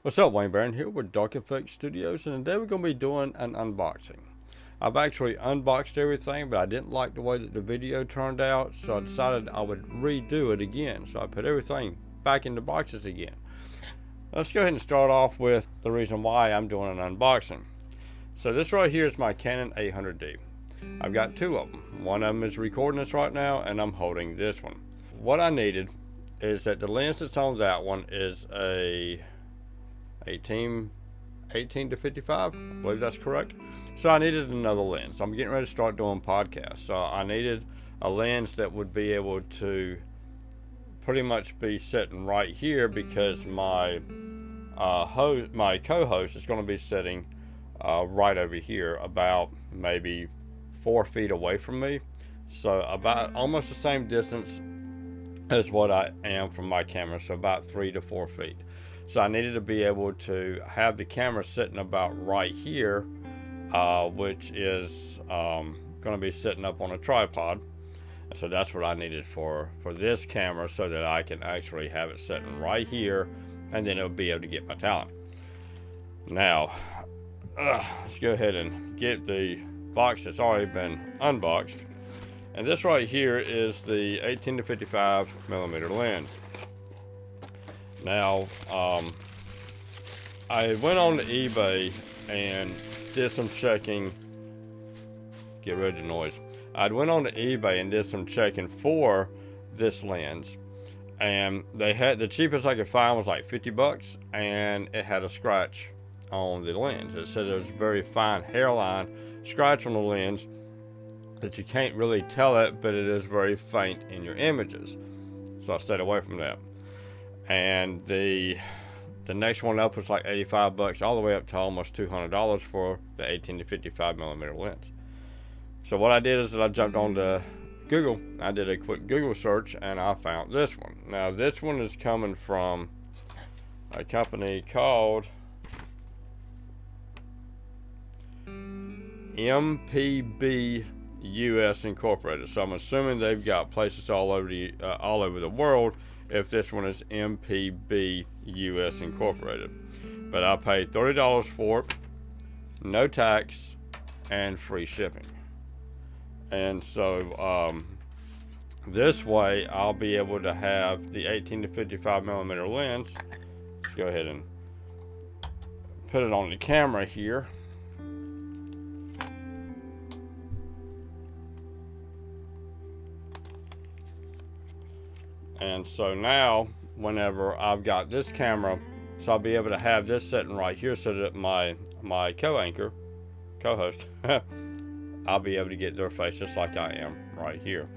What's up, Wayne Barron here with Dark Effects Studios, and today we're going to be doing an unboxing. I've actually unboxed everything, but I didn't like the way that the video turned out, so I decided I would redo it again. So I put everything back into boxes again. Let's go ahead and start off with the reason why I'm doing an unboxing. So this right here is my Canon 800D. I've got two of them. One of them is recording this right now, and I'm holding this one. What I needed is that the lens that's on that one is a 18 to 55, I believe that's correct. So I needed another lens. I'm getting ready to start doing podcasts, so I needed a lens that would be able to pretty much be sitting right here, because my my co-host is going to be sitting right over here, about maybe 4 feet away from me, so about almost the same distance as what I am from my camera, so about 3 to 4 feet. So I needed to be able to have the camera sitting about right here, which is going to be sitting up on a tripod. So that's what I needed for this camera, so that I can actually have it sitting right here, and then it'll be able to get my talent. Now, let's go ahead and get the box that's already been unboxed. And this right here is the 18 to 55 millimeter lens. Now, I went on to eBay and did some checking. Get rid of the noise. I went on to eBay and did some checking for this lens, and they had, the cheapest I could find was like 50 bucks, and it had a scratch on the lens. It said there was a very fine hairline scratch on the lens that you can't really tell it, but it is very faint in your images. So I stayed away from that. And the next one up was like 85 bucks, all the way up to almost $200 for the 18 to 55 millimeter lens. So what I did is that I jumped on to Google. I did a quick Google search, and I found this one. Now this one is coming from a company called MPB US Incorporated. So I'm assuming they've got places all over the world, if this one is MPB US Incorporated. But I paid $30 for it, no tax, and free shipping. And so this way I'll be able to have the 18 to 55 millimeter lens. Let's go ahead and put it on the camera here. And so now, whenever I've got this camera, so I'll be able to have this sitting right here, so that my co-host, I'll be able to get their face just like I am right here.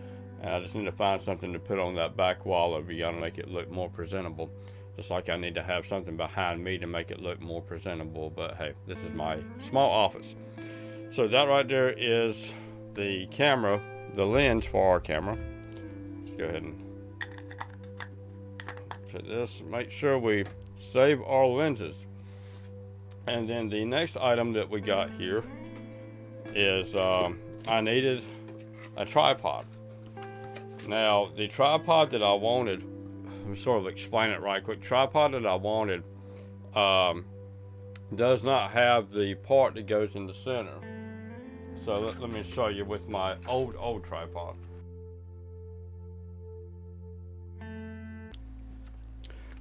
And I just need to find something to put on that back wall over here to make it look more presentable. Just like I need to have something behind me to make it look more presentable. But hey, this is my small office. So that right there is the camera, the lens for our camera. Let's go ahead and put this, make sure we save our lenses. And then the next item that we got here is I needed a tripod. Now the tripod that I wanted, let me sort of explain it right quick. Tripod that I wanted does not have the part that goes in the center. So let me show you with my old tripod.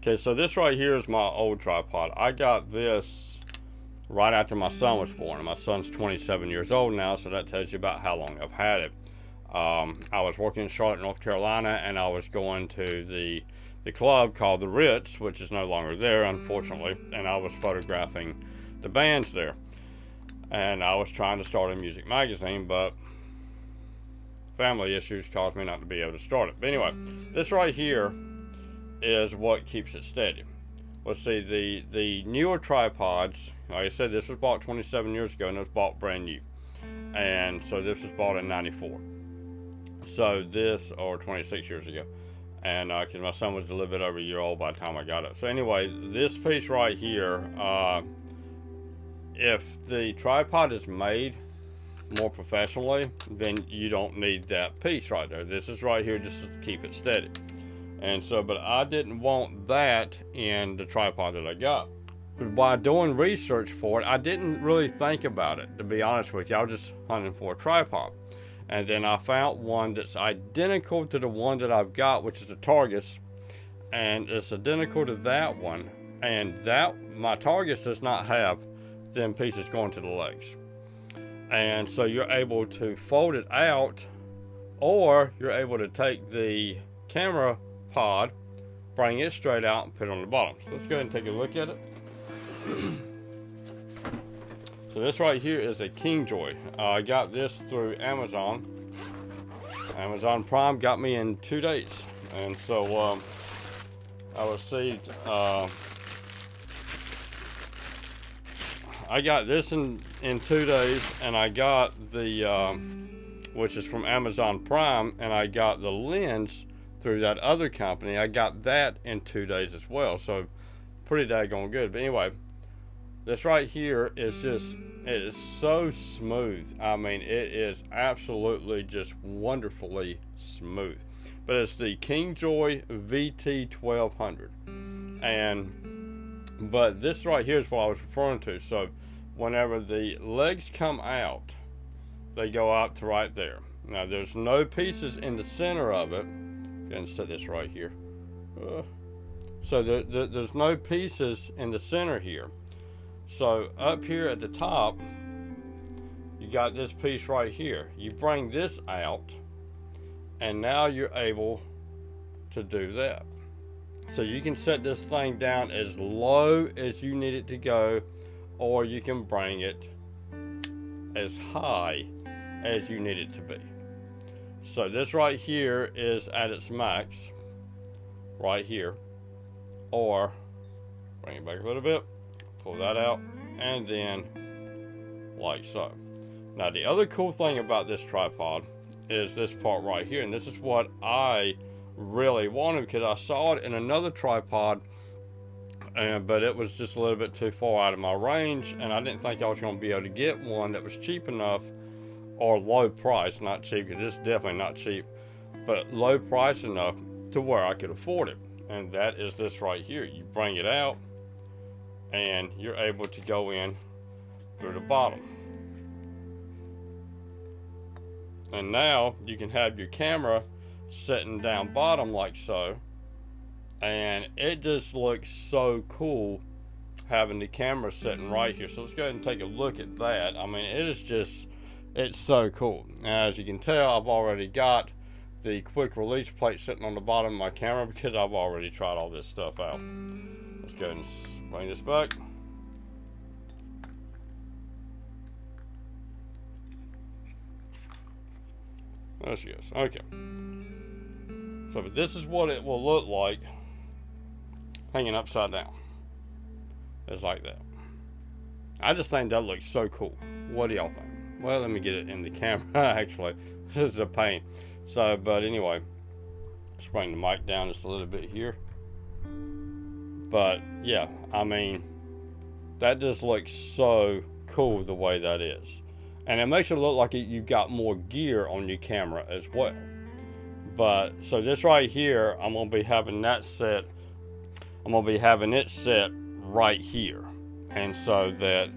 Okay, so this right here is my old tripod. I got this right after my son was born, and my son's 27 years old now, so that tells you about how long I've had it. I was working in Charlotte, North Carolina, and I was going to the club called the Ritz, which is no longer there, unfortunately, and I was photographing the bands there. And I was trying to start a music magazine, but family issues caused me not to be able to start it. But anyway, this right here is what keeps it steady. Let's see, the newer tripods, like I said, this was bought 27 years ago, and it was bought brand new. And so this was bought in 94. So this, or 26 years ago. And because my son was a little bit over a year old by the time I got it. So anyway, this piece right here, if the tripod is made more professionally, then you don't need that piece right there. This is right here just to keep it steady. And so, but I didn't want that in the tripod that I got. while doing research for it, I didn't really think about it, to be honest with you. I was just hunting for a tripod. And then I found one that's identical to the one that I've got, which is the Targus. And it's identical to that one. And my Targus does not have them pieces going to the legs. And so you're able to fold it out, or you're able to take the camera pod, bring it straight out, and put it on the bottom. So let's go ahead and take a look at it. So this right here is a KINGJOY. I got this through Amazon. Amazon Prime got me in 2 days. And so I received, I got this in 2 days, and I got the, which is from Amazon Prime, and I got the lens through that other company. I got that in 2 days as well. So pretty daggone good. But anyway, this right here is just, it is so smooth. I mean, it is absolutely just wonderfully smooth. But it's the KINGJOY VT-1200. But this right here is what I was referring to. So whenever the legs come out, they go out to right there. Now there's no pieces in the center of it. I'm gonna set this right here. So there's no pieces in the center here. So up here at the top, you got this piece right here. You bring this out, and now you're able to do that. So you can set this thing down as low as you need it to go, or you can bring it as high as you need it to be. So this right here is at its max, right here. Or bring it back a little bit, pull that out, and then like so. Now the other cool thing about this tripod is this part right here, and this is what I really wanted, because I saw it in another tripod, but it was just a little bit too far out of my range, and I didn't think I was going to be able to get one that was cheap enough, or low price, not cheap, because it's definitely not cheap, but low price enough to where I could afford it. And that is this right here. You bring it out, and you're able to go in through the bottom. And now you can have your camera sitting down bottom like so, and it just looks so cool having the camera sitting right here. So let's go ahead and take a look at that. I mean, it is just, it's so cool. Now, as you can tell, I've already got the quick release plate sitting on the bottom of my camera, because I've already tried all this stuff out. Let's go ahead and bring this back. There she goes. Okay. So but this is what it will look like hanging upside down. It's like that. I just think that looks so cool. What do y'all think? Well, let me get it in the camera. Actually, this is a pain. So, but anyway, let's bring the mic down just a little bit here. But yeah, I mean, that just looks so cool the way that is. And it makes it look like you've got more gear on your camera as well. But, so this right here, I'm going to be having that set, I'm going to be having it set right here. And so that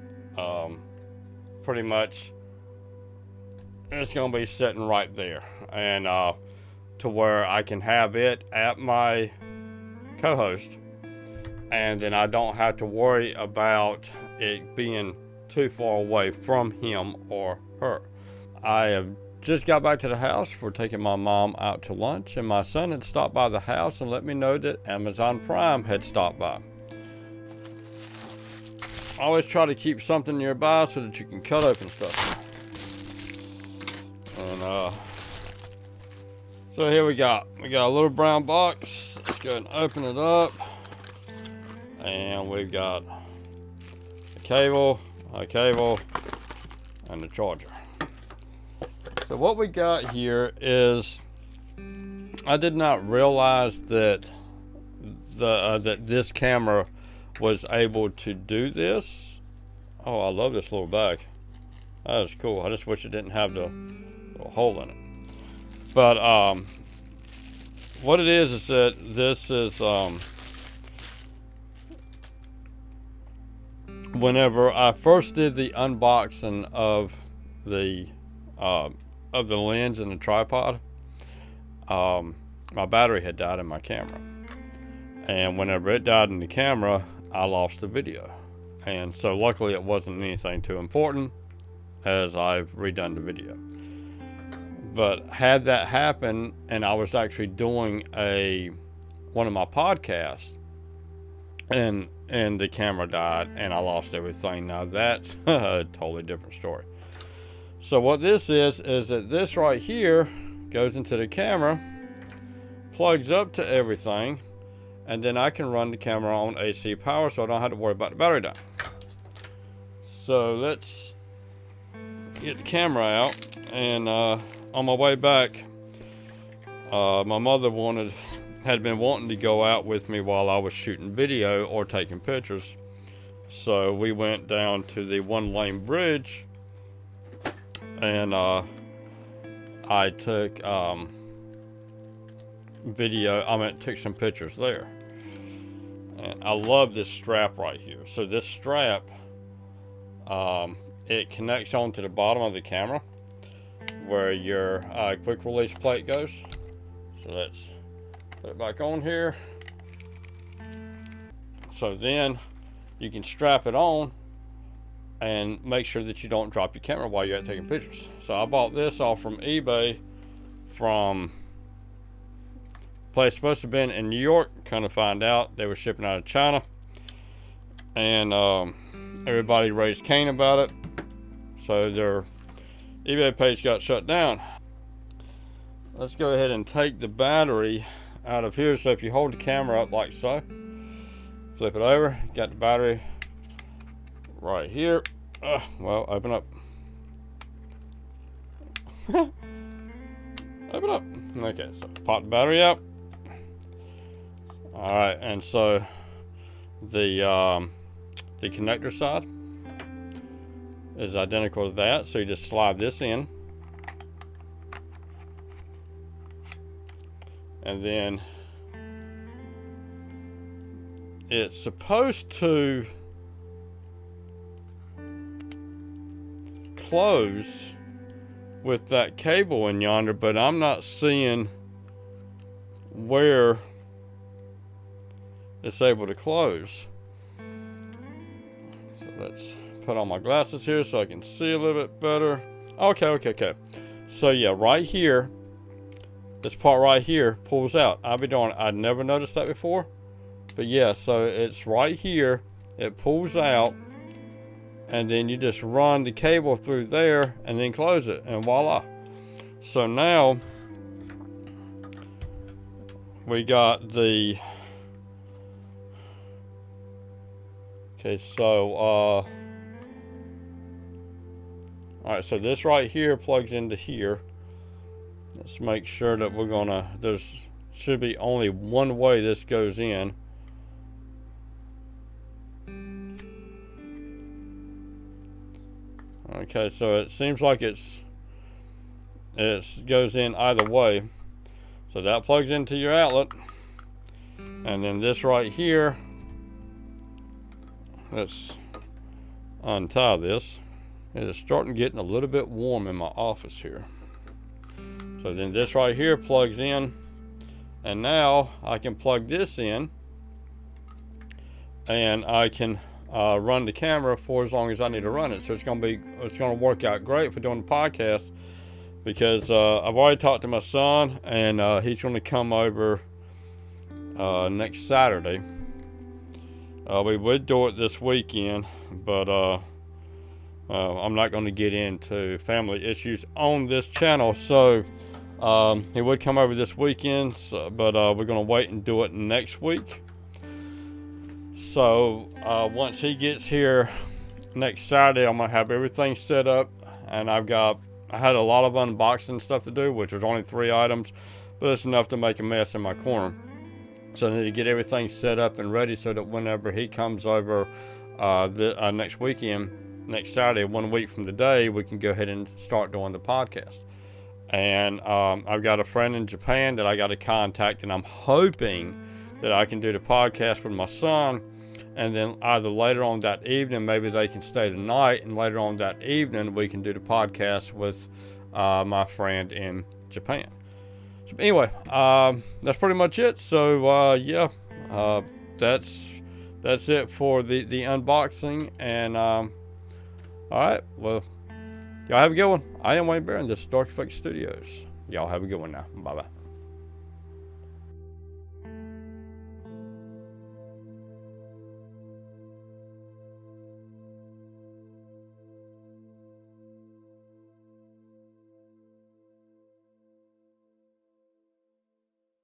pretty much it's going to be sitting right there, and to where I can have it at my co-host, and then I don't have to worry about it being too far away from him or her. I have just got back to the house for taking my mom out to lunch, and my son had stopped by the house and let me know that Amazon Prime had stopped by. I always try to keep something nearby so that you can cut open stuff. And so here we got a little brown box. Let's go ahead and open it up, and we've got a cable, and the charger. So what we got here is, I did not realize that that this camera was able to do this. Oh, I love this little bag. That is cool. I just wish it didn't have the little hole in it. But what it is that this is whenever I first did the unboxing of the lens and the tripod, my battery had died in my camera, and whenever it died in the camera, I lost the video. And so luckily it wasn't anything too important, as I've redone the video. But had that happen and I was actually doing one of my podcasts and the camera died and I lost everything, now that's a totally different story. So what this is that this right here goes into the camera, plugs up to everything, and then I can run the camera on AC power, so I don't have to worry about the battery dying. So let's get the camera out. And on my way back, my mother had been wanting to go out with me while I was shooting video or taking pictures. So we went down to the one-lane bridge, and I took took some pictures there. And I love this strap right here. So this strap, it connects onto the bottom of the camera where your quick release plate goes. So let's put it back on here. So then you can strap it on and make sure that you don't drop your camera while you're out taking pictures. So I bought this off from eBay from a place supposed to have been in New York. Kind of find out they were shipping out of China, and everybody raised Cain about it, so their eBay page got shut down. Let's go ahead and take the battery out of here. So if you hold the camera up like so, flip it over, got the battery right here. Well, open up. Open up. Okay, so pop the battery out. All right, and so the connector side is identical to that. So you just slide this in, and then it's supposed to close with that cable in yonder, but I'm not seeing where it's able to close. So let's put on my glasses here so I can see a little bit better. Okay. So yeah, right here, this part right here pulls out. I'll be darned, I'd never noticed that before. But yeah, so it's right here, it pulls out, and then you just run the cable through there and then close it, and voila. So now we got the, okay, so all right, so this right here plugs into here. Let's make sure that there's should be only one way this goes in. Okay, so it seems like it goes in either way. So that plugs into your outlet, and then this right here, let's untie this. It is starting getting a little bit warm in my office here. So then this right here plugs in, and now I can plug this in, and I can run the camera for as long as I need to run it. So it's gonna work out great for doing the podcast, because I've already talked to my son, and he's gonna come over next Saturday. We would do it this weekend, but I'm not going to get into family issues on this channel. So he would come over this weekend, but we're going to wait and do it next week. So once he gets here next Saturday, I'm going to have everything set up, and I had a lot of unboxing stuff to do, which was only 3 items, but it's enough to make a mess in my corner. So I need to get everything set up and ready so that whenever he comes over next weekend, next Saturday, 1 week from today, we can go ahead and start doing the podcast. And I've got a friend in Japan that I got to contact, and I'm hoping that I can do the podcast with my son and then either later on that evening, maybe they can stay the night, and later on that evening we can do the podcast with my friend in Japan. So anyway, that's pretty much it. So yeah, that's it for the unboxing. And all right, well, y'all have a good one. I am Wayne Barron. This is Dark Effects Studios. Y'all have a good one now. Bye bye.